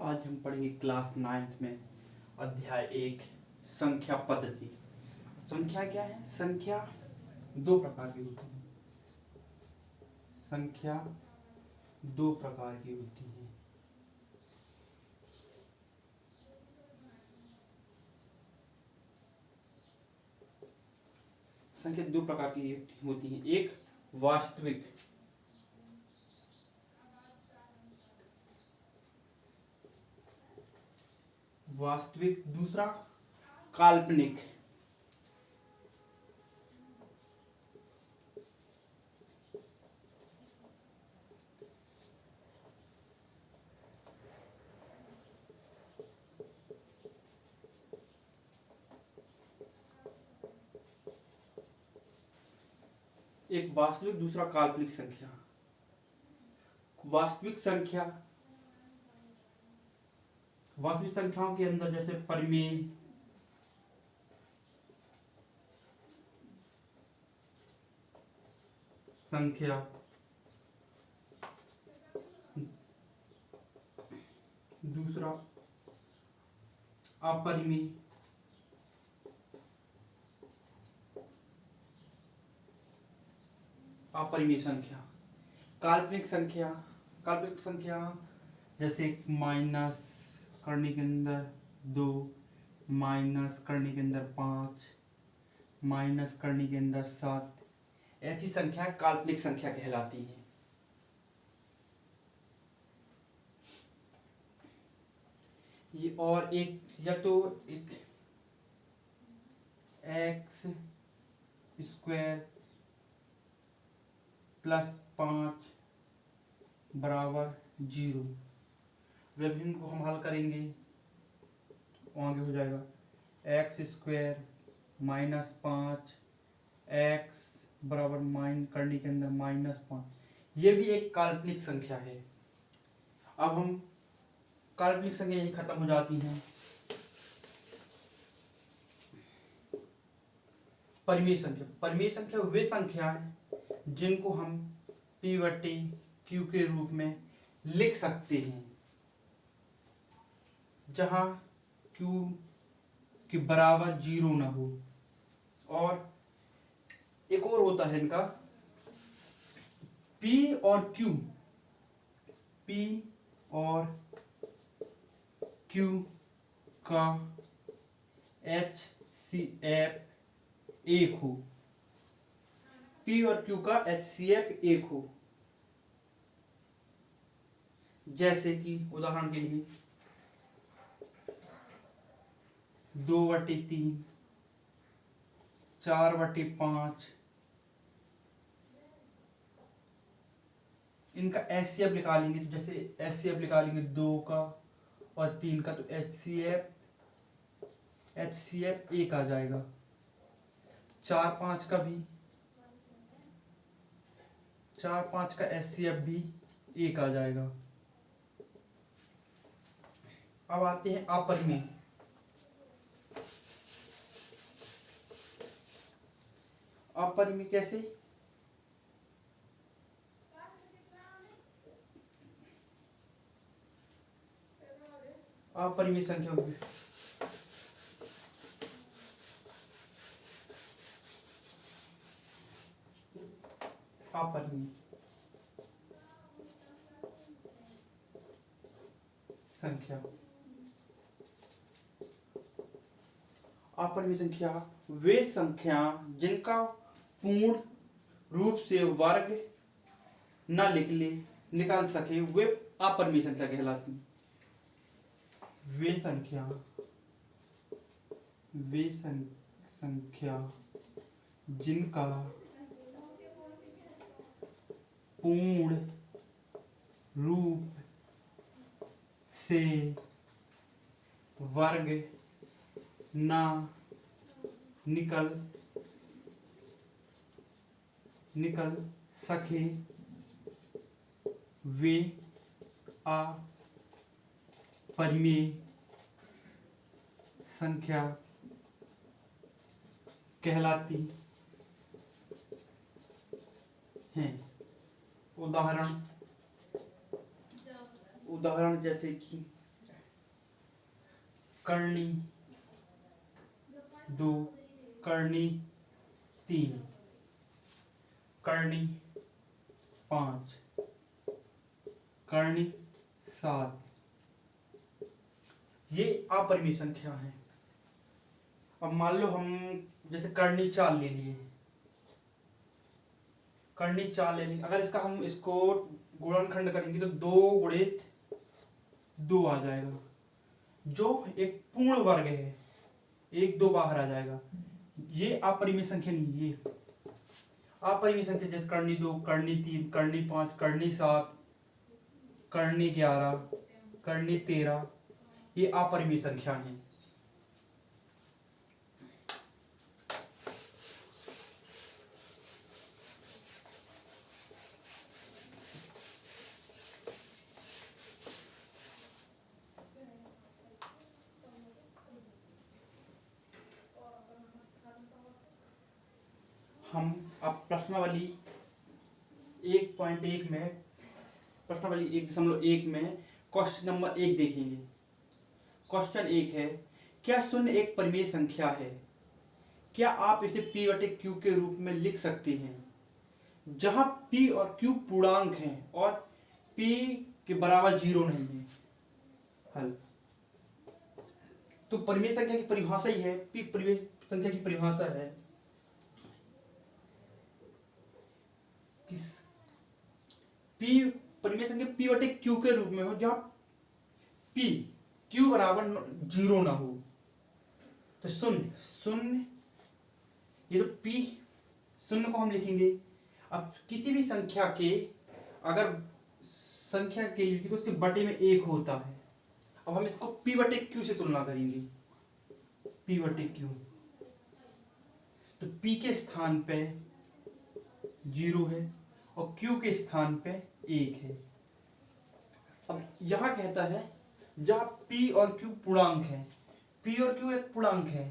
आज हम पढ़ेंगे क्लास 9th में अध्याय 1 संख्या पद्धति। संख्या क्या है? संख्या दो प्रकार की होती है। संख्या दो प्रकार की होती है। संख्या दो प्रकार की होती है। एक वास्तविक, दूसरा काल्पनिक। एक वास्तविक, दूसरा काल्पनिक संख्या। वास्तविक संख्याओं के अंदर जैसे परिमेय, संख्या, दूसरा अपरिमेय, संख्या। काल्पनिक संख्या जैसे माइनस करने के अंदर 2, माइनस करने के अंदर 5, माइनस करने के अंदर 7, ऐसी संख्या काल्पनिक संख्या कहलाती है। ये और एक या तो एक एक्स स्क्वायर प्लस 5 बराबर 0। विभिन्न को हम हल करेंगे तो आगे हो जाएगा एक्स स्क्वायर माइनस 5 एक्स बराबर माइन करने के अंदर -5। ये भी एक काल्पनिक संख्या है। अब हम काल्पनिक संख्या यही खत्म हो जाती हैं। परिमेय संख्या वे संख्या है जिनको हम P/Q के रूप में लिख सकते हैं, जहां Q के बराबर 0 ना हो। और एक और होता है इनका P और Q का HCF एक हो। P और Q का HCF एक हो। जैसे कि उदाहरण के लिए 2/3, 4/5, इनका HCF निकालेंगे। जैसे HCF निकालेंगे 2 का और 3 का, तो HCF एक आ जाएगा। 4/5 का भी, 4/5 का HCF भी एक आ जाएगा। अब आते हैं अपरिमेय। अपरिमेय कैसे? अपरिमेय संख्या अपरिमेय संख्या। अपरिमेय संख्या वे संख्या जिनका पूर्ण रूप से वर्ग न निकाल सके, वे अपरिमेय संख्या कहलाती। वे संख्या जिनका पूर्ण रूप से वर्ग ना निकल सके, वे अपरिमेय संख्या कहलाती हैं। उदाहरण जैसे कि करनी 2, करनी 3, करनी 5, करनी 7। ये अपरिमेय संख्या है। अब मान लो हम जैसे करनी 4 ले लिए, करनी 4 ले ली, अगर इसको गुणनखंड करेंगे तो 2 गुणित 2 आ जाएगा, जो एक पूर्ण वर्ग है। 1 2 बाहर आ जाएगा। ये अपरिमेय संख्या नहीं, ये अपरिमेय संख्या जैसे करनी 2, करनी 3, करनी 5, करनी 7, करनी 11, करनी 13, ये अपरिमेय संख्या है। हम अब प्रश्नावली 1.1 में, प्रश्नावली 1.1 में क्वेश्चन नंबर 1 देखेंगे। क्वेश्चन 1 है, क्या शून्य एक परिमेय संख्या है? क्या आप इसे p बटे q के रूप में लिख सकते हैं, जहां p और q पूर्णांक हैं और p के बराबर 0 नहीं है? हल। तो परिमेय संख्या की परिभाषा ही है, p परिमेय संख्या की परिभाषा है p परिमेय संख्या p बटे q के रूप में हो, जहां p q बराबर 0 ना हो। तो शून्य ये तो p शून्य को हम लिखेंगे। अब किसी भी संख्या के अगर संख्या के लिए तो उसके बटे में 1 होता है। अब हम इसको p बटे q से तुलना करेंगे, p बटे q, तो p के स्थान पे 0 है और q के स्थान पे 1 है। अब यहां कहता है जहां p और q पूर्णांक है, p और q एक पूर्णांक है,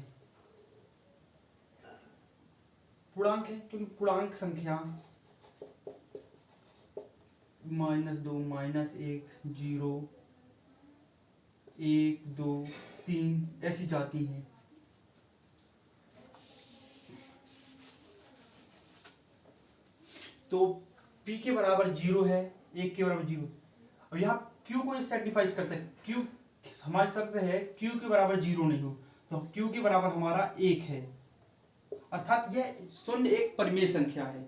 क्योंकि पूर्णांक संख्या -2, -1, 0, 1 2 3 ऐसी जाती हैं। तो p के बराबर 0 है, 1 के बराबर 0। अब यहाँ q को सेटिस्फाई करते हैं, q हमारी शर्त है q के बराबर 0 नहीं हो, तो q के बराबर हमारा 1 है, अर्थात यह शून्य एक परिमेय संख्या है।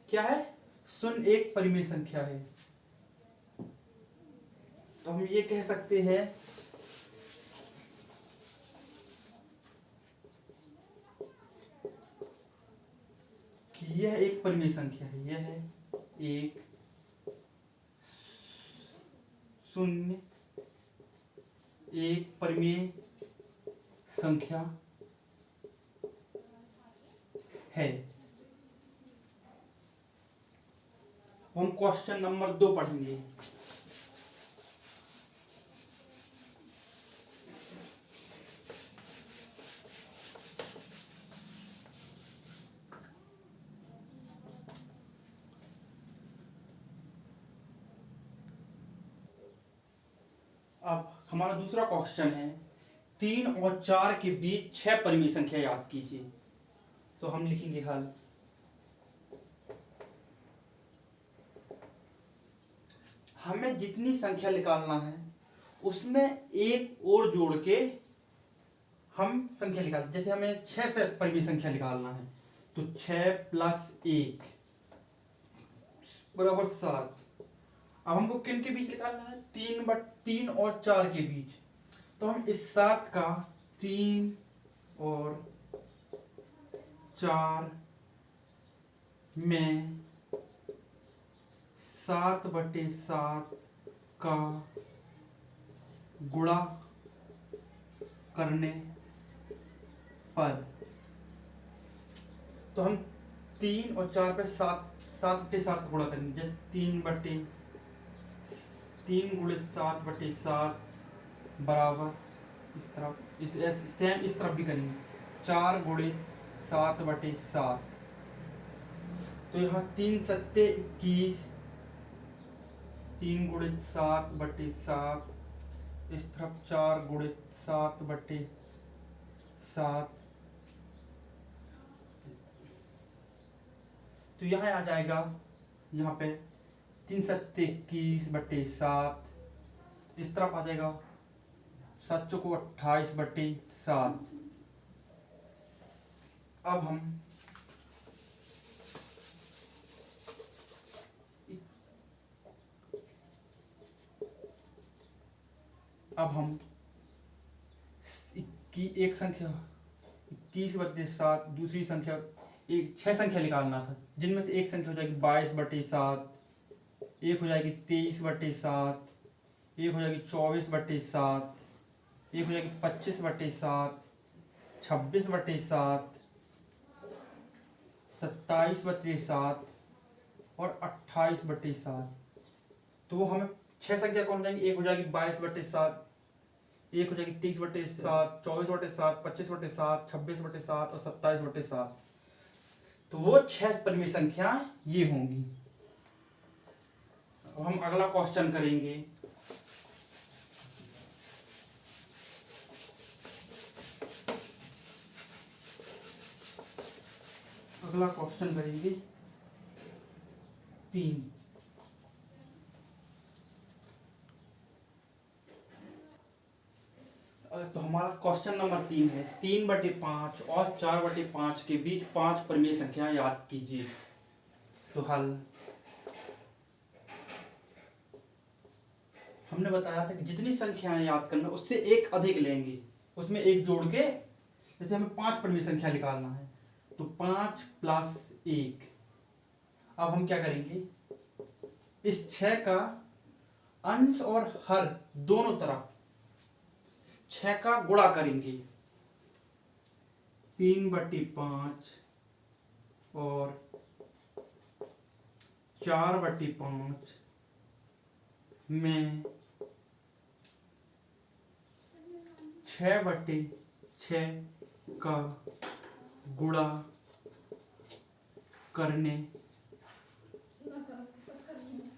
क्या है? शून्य एक परिमेय संख्या है। तो हम ये कह सकते हैं कि यह एक परिमेय संख्या है, यह है एक शून्य एक परिमेय संख्या है। हम क्वेश्चन नंबर 2 पढ़ेंगे। अब हमारा दूसरा क्वेश्चन है, 3 और 4 के बीच 6 परिमेय संख्या याद कीजिए। तो हम लिखेंगे हल। हमें जितनी संख्या निकालना है उसमें एक और जोड़ के हम संख्या निकाल, जैसे हमें 6 से परिमेय संख्या निकालना है तो 6 + 1 बराबर 7। अब हमको किन के बीच निकालना है? 3 और 4 के बीच। तो हम इस 7 का 3 और 4 में 7/7 का गुणा करने पर, तो हम 3 और 4 पे 7/7 का गुणा करेंगे, जैसे 3 गुणित 7/7 बराबर इस तरफ, इस तरफ भी करेंगे 4 गुणित 7/7। तो यहाँ 3 × 7 = 21, 3 × 7/7, इस तरफ 4 × 7/7, तो यहाँ आ जाएगा, यहाँ पे 3×7=21/7, इस तरफ आ जाएगा 7×4=28/7। अब हम एक संख्या 21/7, दूसरी संख्या 6 संख्या निकालना था, जिनमें से एक संख्या हो जाएगी 22/7, एक हो जाएगी 23/7, एक हो जाएगी 24/7, एक हो जाएगी 25/7, 26/7, 27/7 और 28/7। तो वो हमें 6 संख्या कौन जाएंगी, एक हो जाएगी 22/7, एक हो जाएगी 23/7, 24/7, 25/7, 26/7 और 27/7। तो वो 6 परिमेय संख्या ये होंगी। अब हम अगला क्वेश्चन करेंगे। अगला क्वेश्चन करेंगे 3। तो हमारा क्वेश्चन नंबर 3 है, 3/5 और 4/5 के बीच 5 परिमेय संख्या याद कीजिए। तो हल हमने बताया था कि जितनी संख्याएं याद करना उससे एक अधिक लेंगे, उसमें एक जोड़ के, जैसे हमें 5 परिमेय संख्या निकालना है तो 5 + 1। अब हम क्या करेंगे, इस 6 का अंश और हर दोनों तरफ 6 का गुणा करेंगे। 3/5 और 4/5 में 6/6 का गुणा करने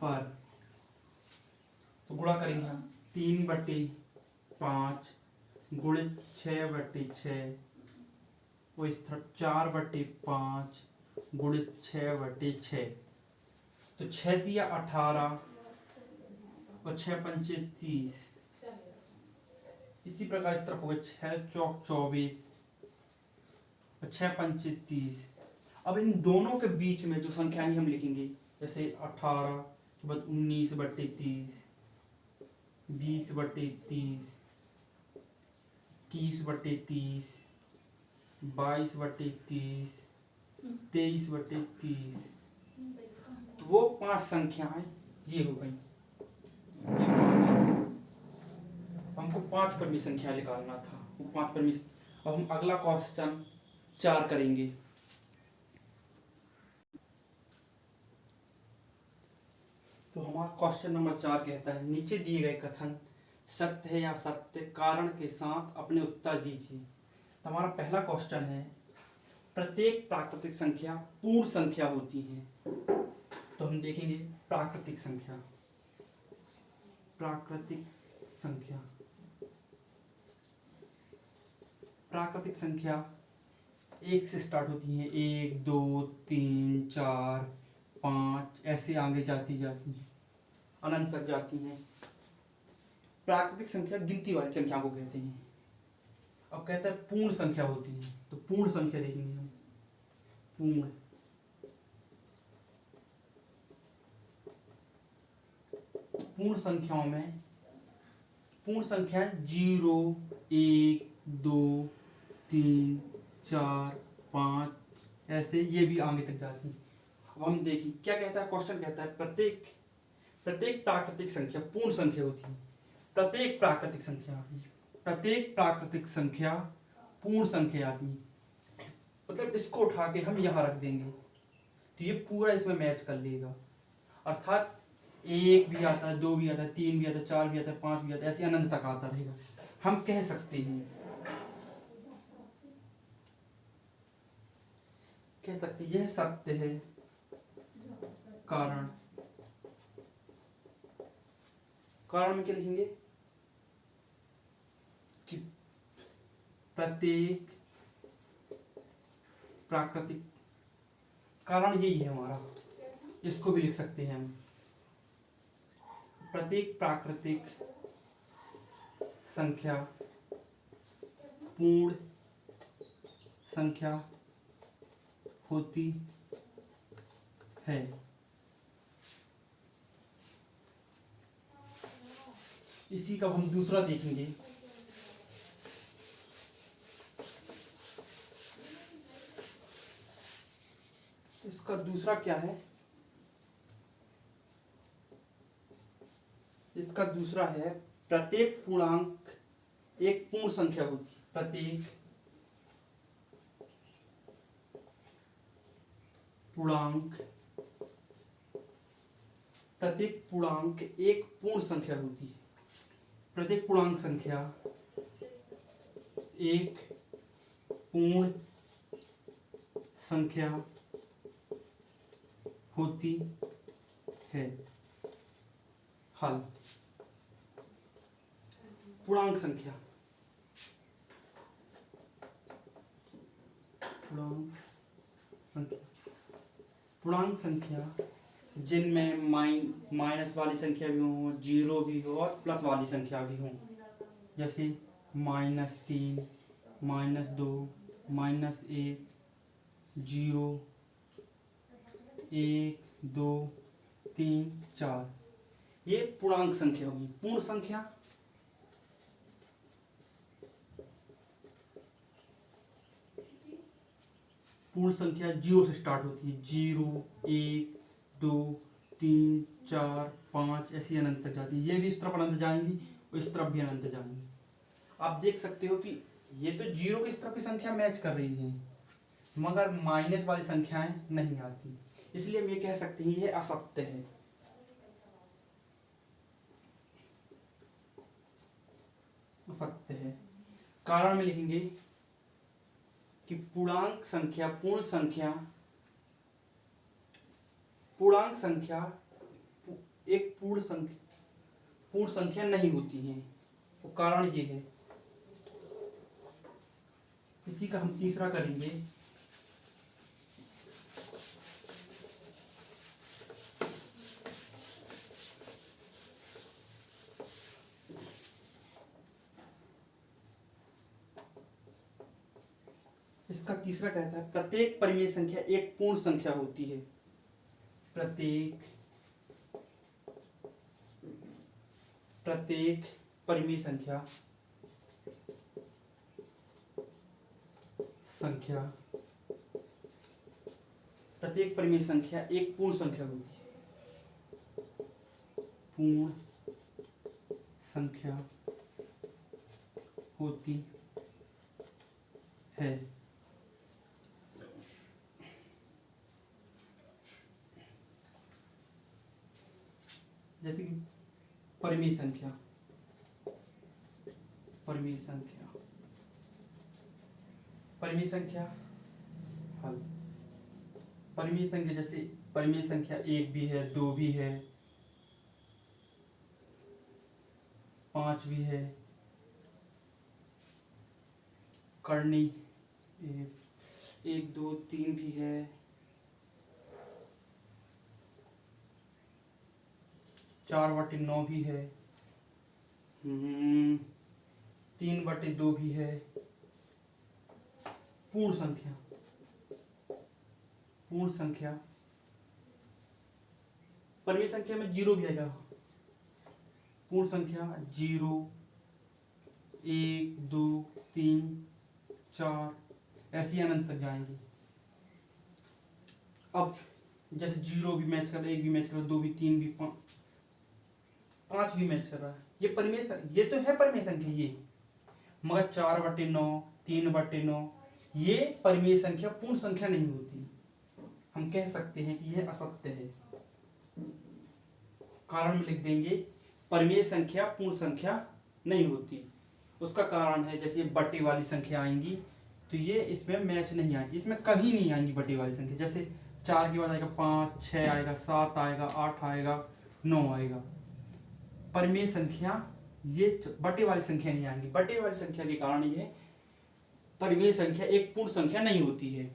पर, तो गुणा करेंगे हम 3/5 गुणित 6/6 और इस तरफ 4/5 गुणित 6/6। तो 6 दिया 18 और 6×5 = 30। इसी प्रकार इस तरफ हो गया 6×4 = 24 और 6×5 = 30। अब इन दोनों के बीच में जो संख्याएं हम लिखेंगे, जैसे 18 के बाद 19/30, 20/30, 21/30, 22/30, 23/30, तो वो 5 संख्याएं ये हो गई, ये 5। हमको 5 परिमेय संख्या निकालना था, वो 5 परिमेय। अब हम अगला क्वेश्चन 4 करेंगे। तो हमारा क्वेश्चन नंबर 4 कहता है, नीचे दिए गए कथन सत्य है या असत्य, कारण के साथ अपने उत्तर दीजिए। तो हमारा पहला क्वेश्चन है, प्रत्येक प्राकृतिक संख्या पूर्ण संख्या होती है। तो हम देखेंगे प्राकृतिक संख्या। प्राकृतिक संख्या, प्राकृतिक संख्या 1 से स्टार्ट होती है, 1 2 3 4 5 ऐसे आगे जाती है, अनंत तक जाती हैं। प्राकृतिक संख्या गिनती वाली संख्या को कहते हैं। अब कहता है पूर्ण संख्या होती है, तो पूर्ण संख्या देखेंगे हम। पूर्ण संख्याओं में पूर्ण संख्या 0 1 2 3 4 5 ऐसे ये भी आगे तक जाती है। अब हम देखिए क्या कहता है, क्वेश्चन कहता है प्रत्येक प्राकृतिक संख्या पूर्ण संख्या होती है। प्रत्येक प्राकृतिक संख्या पूर्ण संख्या आती है, मतलब इसको उठा के हम यहाँ रख देंगे तो ये पूरा इसमें मैच कर लेगा। अर्थात 1 भी आता है, 2 भी आता है, 3 भी आता है, 4 भी आता है, 5 भी आता है, ऐसे अनंत तक आता रहेगा। हम कह सकते हैं यह सत्य है, कारण कारण में क्या लिखेंगे कि प्रत्येक प्राकृतिक, कारण यही है हमारा, इसको भी लिख सकते हैं हम, प्रत्येक प्राकृतिक संख्या पूर्ण संख्या होती है। इसी का हम दूसरा देखेंगे। इसका दूसरा क्या है, इसका दूसरा है प्रत्येक पूर्णांक एक पूर्ण संख्या होती है। प्रत्येक पूर्णांक एक पूर्ण संख्या होती है। प्रत्येक पूर्णांक संख्या एक पूर्ण संख्या होती है। हल, पूर्णांक संख्या, पूर्णांक संख्या जिनमें माइनस वाली संख्या भी हो, जीरो भी हो और प्लस वाली संख्या भी हो, जैसे -3, -2, -1, 0, 1, 2, 3, 4, ये पूर्णांक संख्या होगी। पूर्ण संख्या जीरो से स्टार्ट होती है। 0, 1, 2, 3, 4, 5 ऐसी अनंत तक जाती है। ये भी इस तरफ अनंत जाएंगी और इस तरफ भी अनंत जाएंगी। आप देख सकते हो कि ये तो जीरो की इस तरफ की संख्या मैच कर रही है, मगर माइनस वाली संख्याएं नहीं आती, इसलिए हम ये कह सकते हैं ये असत्य है। असत्य है। कारण में लिखेंगे कि पूर्णांक संख्या एक पूर्ण संख्या नहीं होती है। तो कारण ये है। इसी का हम तीसरा करेंगे। इसका तीसरा कहता है प्रत्येक परिमेय संख्या एक पूर्ण संख्या होती है। प्रत्येक परिमेय संख्या प्रत्येक परिमेय संख्या एक पूर्ण संख्या होती है। पूर्ण संख्या होती है। जैसे कि परिमेय संख्या हल, परिमेय संख्या जैसे परिमेय संख्या 1 भी है, 2 भी है, 5 भी है, करनी 1, 2, 3 भी है, 4/9 भी है, 3/2 भी है। पूर्ण संख्या परिमेय संख्या में जीरो भी आएगा। पूर्ण संख्या 0, 1, 2, 3, 4 ऐसी अनंत तक जाएंगे। अब जैसे 0 भी मैच कर रहा है, 1 भी मैच कर रहा है, 2 भी, 3 भी, 5 भी मैच कर रहा है। ये तो है परिमेय संख्या ये, मगर 4/9, 3/9 ये परिमेय संख्या पूर्ण संख्या नहीं होती। हम कह सकते हैं कि यह असत्य है। कारण में लिख देंगे परिमेय संख्या पूर्ण संख्या नहीं होती। उसका कारण है जैसे बट्टे वाली संख्या आएंगी तो ये इसमें मैच नहीं आएगी, इसमें कहीं नहीं आएंगी बट्टे वाली संख्या। जैसे 4 के बाद आएगा 5, 6 आएगा, 7 आएगा, 8 आएगा, 9 आएगा। परिमेय संख्या ये बटे वाली संख्या नहीं आएंगी। बटे वाली संख्या के कारण ये परिमेय संख्या एक पूर्ण संख्या नहीं होती है।